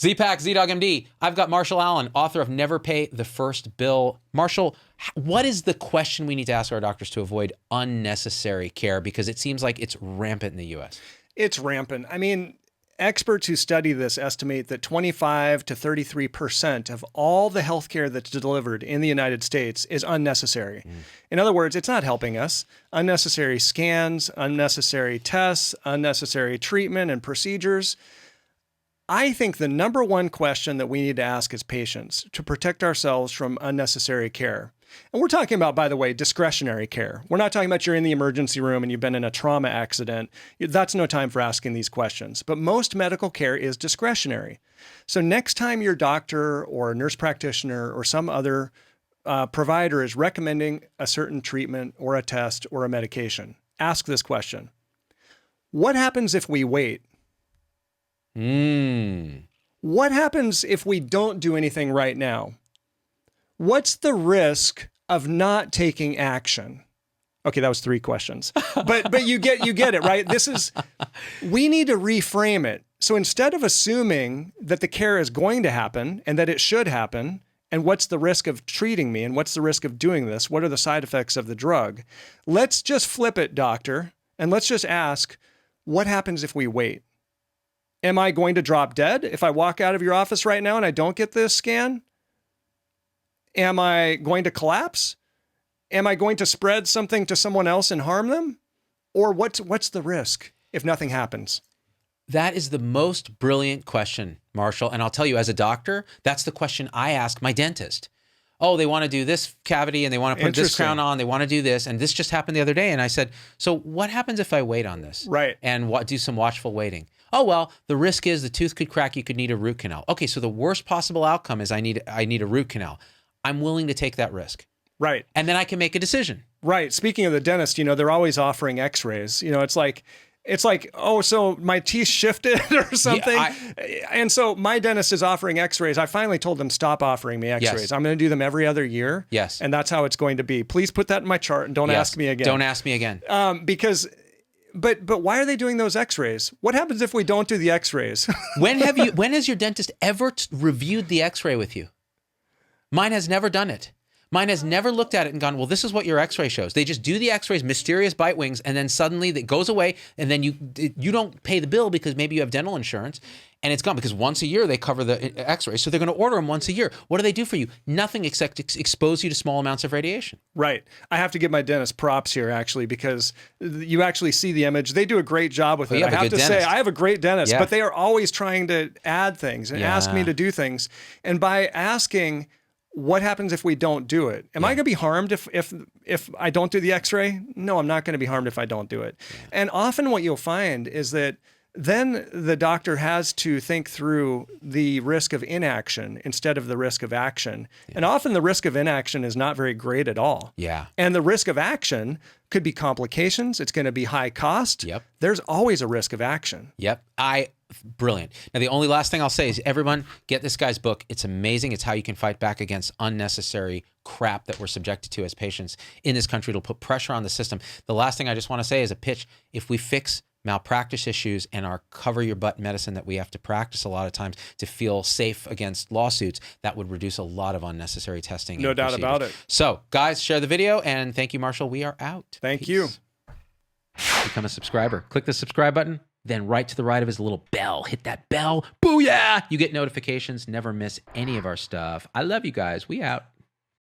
Z-Pack, Z-Dog MD. I've got Marshall Allen, author of Never Pay the First Bill. Marshall, what is the question we need to ask our doctors to avoid unnecessary care? Because it seems like it's rampant in the U.S. It's rampant. I mean, experts who study this estimate that 25 to 33% of all the healthcare that's delivered in the United States is unnecessary. In other words, it's not helping us. Unnecessary scans, unnecessary tests, unnecessary treatment and procedures. I think the number one question that we need to ask as patients to protect ourselves from unnecessary care, and we're talking about, by the way, discretionary care. We're not talking about you're in the emergency room and you've been in a trauma accident. That's no time for asking these questions. But most medical care is discretionary. So next time your doctor or nurse practitioner or some other provider is recommending a certain treatment or a test or a medication, ask this question. What happens if we wait? What happens if we don't do anything right now? What's the risk of not taking action? Okay, that was 3 questions. But you get it, right? We need to reframe it. So instead of assuming that the care is going to happen and that it should happen, and what's the risk of treating me and what's the risk of doing this? What are the side effects of the drug? Let's just flip it, doctor, and let's just ask, what happens if we wait? Am I going to drop dead if I walk out of your office right now and I don't get this scan? Am I going to collapse? Am I going to spread something to someone else and harm them? Or what's the risk if nothing happens? That is the most brilliant question, Marshall. And I'll tell you, as a doctor, that's the question I ask my dentist. Oh, they want to do this cavity and they want to put this crown on. They want to do this. And this just happened the other day. And I said, so what happens if I wait on this? Right. And do some watchful waiting. Oh, well, the risk is the tooth could crack. You could need a root canal. Okay, so the worst possible outcome is I need a root canal. I'm willing to take that risk. Right. And then I can make a decision. Right. Speaking of the dentist, they're always offering x-rays. It's like, oh, so my teeth shifted or something. And so my dentist is offering x-rays. I finally told them, stop offering me x-rays. Yes. I'm going to do them every other year. Yes. And that's how it's going to be. Please put that in my chart and don't ask me again. Don't ask me again. But why are they doing those x-rays? What happens if we don't do the x-rays? When has your dentist ever reviewed the x-ray with you? Mine has never done it. Mine has never looked at it and gone, well, this is what your x-ray shows. They just do the x-rays, mysterious bite wings, and then suddenly it goes away, and then you don't pay the bill because maybe you have dental insurance, and it's gone because once a year they cover the x-rays. So they're going to order them once a year. What do they do for you? Nothing except expose you to small amounts of radiation. Right. I have to give my dentist props here, actually, because you actually see the image. They do a great job with it. I have to say, I have a great dentist, but they are always trying to add things and ask me to do things. And by asking, what happens if we don't do it? Am I going to be harmed if I don't do the x-ray? No, I'm not going to be harmed if I don't do it. And often what you'll find is that then the doctor has to think through the risk of inaction instead of the risk of action. And often the risk of inaction is not very great at all. Yeah. And the risk of action could be complications. It's going to be high cost. Yep. There's always a risk of action. Yep. Brilliant. Now, the only last thing I'll say is everyone get this guy's book. It's amazing. It's how you can fight back against unnecessary crap that we're subjected to as patients in this country. It'll put pressure on the system. The last thing I just want to say is a pitch. If we fix malpractice issues and our cover your butt medicine that we have to practice a lot of times to feel safe against lawsuits, that would reduce a lot of unnecessary testing. No doubt about it. So guys, share the video, and thank you, Marshall. We are out. Thank you. Become a subscriber. Click the subscribe button. Then right to the right of his little bell. Hit that bell. Booyah! You get notifications. Never miss any of our stuff. I love you guys. We out.